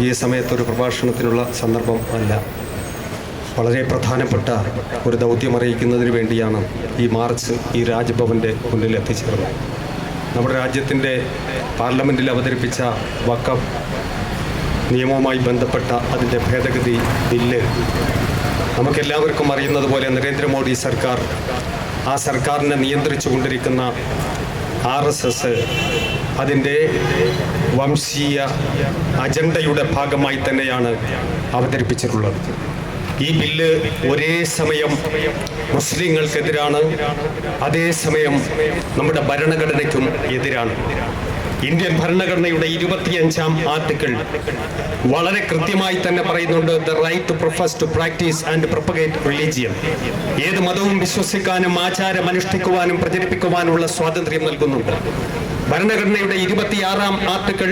ഈ സമയത്തൊരു പ്രഭാഷണത്തിനുള്ള സന്ദർഭം അല്ല. വളരെ പ്രധാനപ്പെട്ട ഒരു ദൗത്യം അറിയിക്കുന്നതിന് വേണ്ടിയാണ് ഈ മാർച്ച് ഈ രാജ്ഭവൻ്റെ മുന്നിൽ എത്തിച്ചേർന്നത്. നമ്മുടെ രാജ്യത്തിൻ്റെ പാർലമെൻറ്റിൽ അവതരിപ്പിച്ച വഖഫ് നിയമവുമായി ബന്ധപ്പെട്ട അതിൻ്റെ ഭേദഗതി ബില്ല് നമുക്കെല്ലാവർക്കും അറിയുന്നത് പോലെ നരേന്ദ്രമോദി സർക്കാർ, ആ സർക്കാരിനെ നിയന്ത്രിച്ചു കൊണ്ടിരിക്കുന്ന RSS അതിൻ്റെ വംശീയ അജണ്ടയുടെ ഭാഗമായി തന്നെയാണ് അവതരിപ്പിച്ചിട്ടുള്ളത്. ഈ ബില്ല് ഒരേ സമയം മുസ്ലിങ്ങൾക്കെതിരാണ്, അതേസമയം നമ്മുടെ ഭരണഘടനയ്ക്കും എതിരാണ്. ഇന്ത്യൻ ഭരണഘടനയുടെ 25ാം ആർട്ടിക്കിൾ വളരെ കൃത്യമായി തന്നെ പറയുന്നുണ്ട്, the right to profess to practise and propagate religion. ഏത് മതവും വിശ്വസിക്കാനും ആചാരം അനുഷ്ഠിക്കുവാനും പ്രചരിപ്പിക്കുവാനുള്ള സ്വാതന്ത്ര്യം നൽകുന്നുണ്ട്. ഭരണഘടനയുടെ 26ാം ആർട്ടിക്കിൾ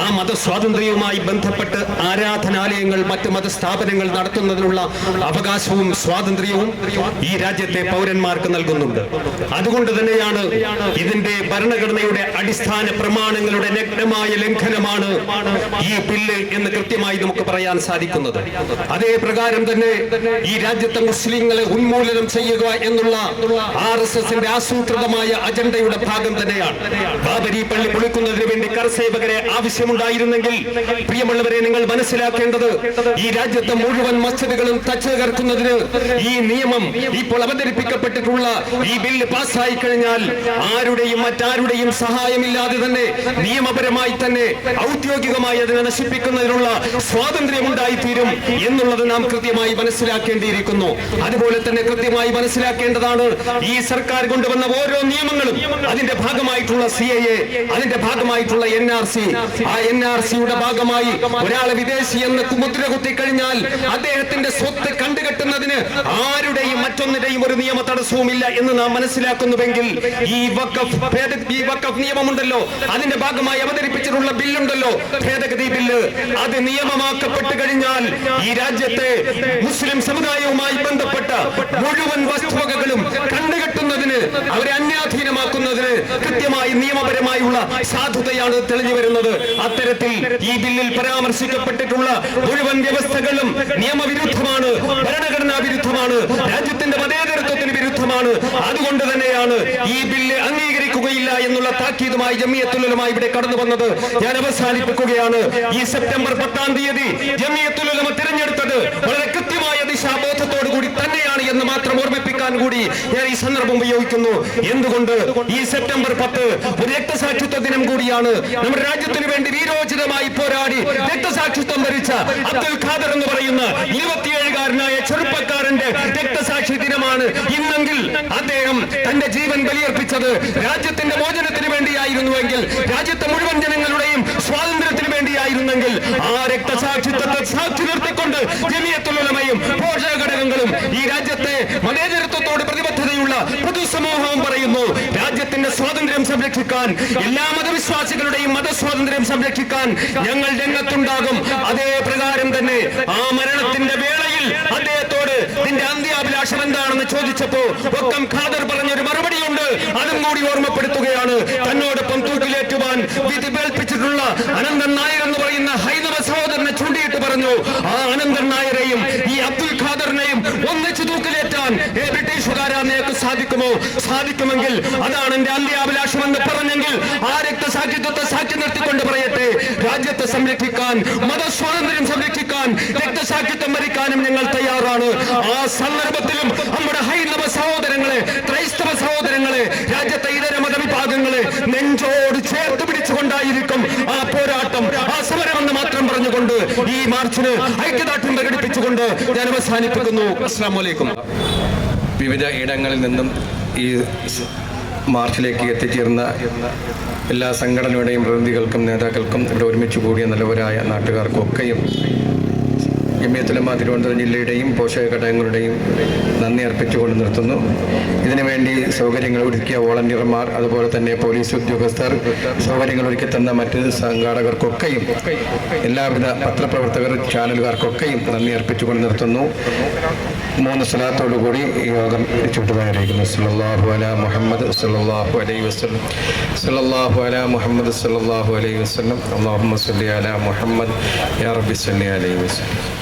ആ മതസ്വാതന്ത്ര്യവുമായി ബന്ധപ്പെട്ട് ആരാധനാലയങ്ങൾ, മറ്റ് മതസ്ഥാപനങ്ങൾ നടത്തുന്നതിനുള്ള അവകാശവും സ്വാതന്ത്ര്യവും ഈ രാജ്യത്തെ പൗരന്മാർക്ക് നൽകുന്നുണ്ട്. അതുകൊണ്ട് തന്നെയാണ് ഇതിന്റെ ഭരണഘടനയുടെ അടിസ്ഥാന പ്രമാണങ്ങളുടെ നഗ്നമായ ലംഘനമാണ് ഈ ബില്ല് എന്ന് കൃത്യമായി നമുക്ക് പറയാൻ സാധിക്കുന്നത്. അതേ പ്രകാരം തന്നെ ഈ രാജ്യത്തെ മുസ്ലിങ്ങളെ ഉന്മൂലനം ചെയ്യുക എന്നുള്ള RSSന്റെ ആസൂത്രിതമായ അജണ്ടയുടെ ഭാഗം തന്നെയാണ്. ബാബരി പള്ളി പൊളിക്കുന്നതിന് വേണ്ടി കർസേവകരെ ആവശ്യമുണ്ടായിരുന്നെങ്കിൽ, പ്രിയമുള്ളവരെ, നിങ്ങൾ മനസ്സിലാക്കേണ്ടത് ഈ രാജ്യത്തെ മുഴുവൻ മസ്ജിദുകളും തകർക്കുന്നതിന് ഈ നിയമം ഇപ്പോൾ അവതരിപ്പിക്കപ്പെട്ടിട്ടുള്ള ഈ ബില്ല് പാസ്സായി കഴിഞ്ഞാൽ ആരുടെയും മറ്റാരുടെയും സഹായമില്ലാതെ തന്നെ നിയമപരമായി തന്നെ ഔദ്യോഗികമായി അതിനെ നശിപ്പിക്കുന്നതിനുള്ള സ്വാതന്ത്ര്യമുണ്ടായിത്തീരും എന്നുള്ളത് നാം കൃത്യമായി മനസ്സിലാക്കേണ്ടിയിരിക്കുന്നു. അതുപോലെ തന്നെ കൃത്യമായി മനസ്സിലാക്കേണ്ടതാണ്, ഈ സർക്കാർ കൊണ്ടുവന്ന ഓരോ നിയമങ്ങളും അതിന്റെ ഭാഗമായിട്ടുള്ള CAA, അതിന്റെ ഭാഗമായിട്ടുള്ള NRC, ആ NRCയുടെ ഭാഗമായി ഒരാളെ വിദേശി എന്ന് മുദ്ര കുത്തിക്കഴിഞ്ഞാൽ അദ്ദേഹത്തിന്റെ സ്വത്ത് കണ്ടുകെട്ടുന്നതിന് ആരുടെയും മറ്റൊന്നിന്റെയും ഒരു നിയമ തടസ്സവുമില്ല എന്ന് നാം മനസ്സിലാക്കുന്നുവെങ്കിൽ ഈ വഖഫ് നിയമമുണ്ടല്ലോ, അതിന്റെ ഭാഗമായി അവതരിപ്പിച്ചിട്ടുള്ള ബില്ലുണ്ടല്ലോ, ഭേദഗതി ബില്ല്, അത് നിയമമാക്കപ്പെട്ടു കഴിഞ്ഞാൽ ഈ രാജ്യത്തെ മുസ്ലിം സമുദായവുമായി ബന്ധപ്പെട്ട മുഴുവൻ വസ്തുവകകളും കണ്ടുകെട്ടുന്നതിന്, അവരെ അന്യാധീനമാക്കുന്നതിന് കൃത്യമായി നിയമപരമായുള്ള സാധുതയാണ് തെളിഞ്ഞു വരുന്നത്. അത്തരത്തിൽ ഈ ബില്ലിൽ പരാമർശിക്കപ്പെട്ടിട്ടുള്ള മുഴുവൻ വ്യവസ്ഥകളും നിയമവിരുദ്ധമാണ്, ഭരണഘടനാ വിരുദ്ധമാണ്, രാജ്യത്തിന്റെ മതേതരത്വത്തിന് വിരുദ്ധമാണ്. അതുകൊണ്ട് തന്നെയാണ് ഈ ബില്ല് അംഗീകരിക്കുകയില്ല എന്നുള്ള താക്കീതുമായി ജമിയത്തുൽ ഉലമ ഇവിടെ കടന്നു വന്നത്. ഞാൻ അവസാനിപ്പിക്കുകയാണ്. ഈ സെപ്റ്റംബർ 10-ാം തീയതി ജമിയത്തുൽ ഉലമ തിരഞ്ഞെടുത്തത് വളരെ കൃത്യമായ ദിശാബോധത്തോടു കൂടി തന്നെയാണ് എന്ന് മാത്രം ഓർമ്മിപ്പിക്കാൻ കൂടി ഞാൻ ഈ സന്ദർഭം ഉപയോഗിക്കുന്നു. എന്തുകൊണ്ട് ഈ സെപ്റ്റംബർ 10 ഒരു രക്തസാക്ഷിത്വ ദിനം കൂടിയാണ്. നമ്മുടെ രാജ്യത്തിന് വേണ്ടി വീരോചിതമായി പോരാടി രക്തസാക്ഷിത്വം വരിച്ച അബ്ദുൽ ഖാദർ എന്ന് പറയുന്ന 27-കാരനായ ചെറുപ്പക്കാരന്റെ രക്തസാക്ഷി ദിനമാണ് ഇന്നെങ്കിൽ അദ്ദേഹം തന്റെ ജീവൻ ബലിയർപ്പിച്ചത് രാജ്യത്തിന്റെ മോചനത്തിന് വേണ്ടിയായിരുന്നുവെങ്കിൽ, രാജ്യത്തെ മുഴുവൻ ജനങ്ങളുടെയും സ്വാതന്ത്ര്യത്തിന് വേണ്ടിയായിരുന്നെങ്കിൽ, ആ രക്തസാക്ഷിത്വത്തെ സാക്ഷി നിർത്തിക്കൊണ്ട് ജമിയത്തുൽ ഉലമയും പോഷക ഘടകങ്ങളും ഈ രാജ്യത്തെ മതേതരത്വത്തോട് പ്രതിബദ്ധതയുള്ള പൊതുസമൂഹവും പറയുന്നു, രാജ്യത്തിന്റെ സ്വാതന്ത്ര്യം സംരക്ഷിക്കാൻ, എല്ലാ മതവിശ്വാസികളുടെയും മതസ്വാതന്ത്ര്യം സംരക്ഷിക്കാൻ ഞങ്ങൾ രംഗത്തുണ്ടാകും. അതേ പ്രകാരം തന്നെ ആ മരണത്തിന്റെ വേളയിൽ അദ്ദേഹത്തോട് നിന്റെ അന്ത്യാഭിലാഷം എന്താണെന്ന് ചോദിച്ചപ്പോ വക്കം ഖാദർ പറഞ്ഞൊരു മറുപടിയുണ്ട്, അതും കൂടി ഓർമ്മപ്പെടുത്തുകയാണ്. തന്നോടൊപ്പം തൂക്കിലേറ്റുവാൻ വിധി കേൾപ്പിച്ചിട്ടുള്ള അനന്തൻ നായർ എന്ന് പറയുന്ന ഹൈന്ദവ സഹോദരനെ ചൂണ്ടിയിട്ട് പറഞ്ഞു, ആ അനന്തൻ നായരെയും ഈ അബ്ദുൽ ഖാദറിനെയും ഒന്നിച്ചു തൂക്കിലേറ്റാൻ ബ്രിട്ടീഷുകാരാ നിനക്ക് സാധിക്കുമോ? സാധിക്കുമെങ്കിൽ അതാണ് എന്റെ അന്ത്യാഭിലാഷം എന്ന് പറഞ്ഞെങ്കിൽ ആ രക്തസാക്ഷിത്വത്തെ സാക്ഷി നിർത്തിക്കൊണ്ട് പറയട്ടെ, രാജ്യത്തെ സംരക്ഷിക്കാൻ, മതസ്വാതന്ത്ര്യം സംരക്ഷിക്കാൻ, രക്തസാക്ഷിത്വം വരിക്കാനും ഞങ്ങൾ തയ്യാറാണ്. ആ സന്ദർഭത്തിലും നമ്മുടെ ഹൈന്ദവ സഹോദരങ്ങളെ, ക്രൈസ്തവ സഹോദരങ്ങളെ, രാജ്യത്തെ ഇതര മതവിഭാഗങ്ങളെ നെഞ്ചോട് ചേർത്ത് പിടിച്ചുകൊണ്ടായിരിക്കും ആ പോരാട്ടം, ആ സമരമെന്ന് മാത്രം പറഞ്ഞുകൊണ്ട് ഈ മാർച്ചിന് ഐക്യദാർഢ്യം പ്രകടിപ്പിച്ചുകൊണ്ട് ഞാൻ അവസാനിപ്പിക്കുന്നു. അസ്സലാമു അലൈക്കും. വിവിധ ഇടങ്ങളിൽ നിന്നും ഈ മാർച്ചിലേക്ക് എത്തിച്ചേർന്ന എല്ലാ സംഘടനയുടെയും പ്രതിനിധികൾക്കും നേതാക്കൾക്കും ഇവിടെ ഒരുമിച്ച് കൂടിയ നല്ലവരായ നാട്ടുകാർക്കൊക്കെയും ജമിയത്തുൽ ഉലമ തിരുവനന്തപുരം ജില്ലയുടെയും പോഷക ഘടകങ്ങളുടെയും നന്ദി അർപ്പിച്ചുകൊണ്ട് നിർത്തുന്നു. ഇതിനുവേണ്ടി സൗകര്യങ്ങൾ ഒരുക്കിയ വോളണ്ടിയർമാർ, അതുപോലെ തന്നെ പോലീസ് ഉദ്യോഗസ്ഥർ, സൗകര്യങ്ങൾ ഒരുക്കി തന്ന മറ്റ് സംഘാടകർക്കൊക്കെയും എല്ലാവിധ പത്രപ്രവർത്തകർ, ചാനലുകാർക്കൊക്കെയും നന്ദി അർപ്പിച്ചുകൊണ്ട് നിർത്തുന്നു. മൂന്ന് സ്വലാത്തോടു കൂടി ഈ യോഗം ചുട്ടുപോയിരിക്കുന്നു. സല്ലല്ലാഹു അലാ മുഹമ്മദ് സല്ലല്ലാഹു അലൈഹി വസല്ലം, സല്ലല്ലാഹു അലാ മുഹമ്മദ് സല്ലല്ലാഹു അലൈഹി വസല്ലം, അല്ലാഹുമ്മ സ്വല്ലി അലാ മുഹമ്മദ് യാ റബ്ബി സ്വല്ലി അലൈഹി വസല്ലം.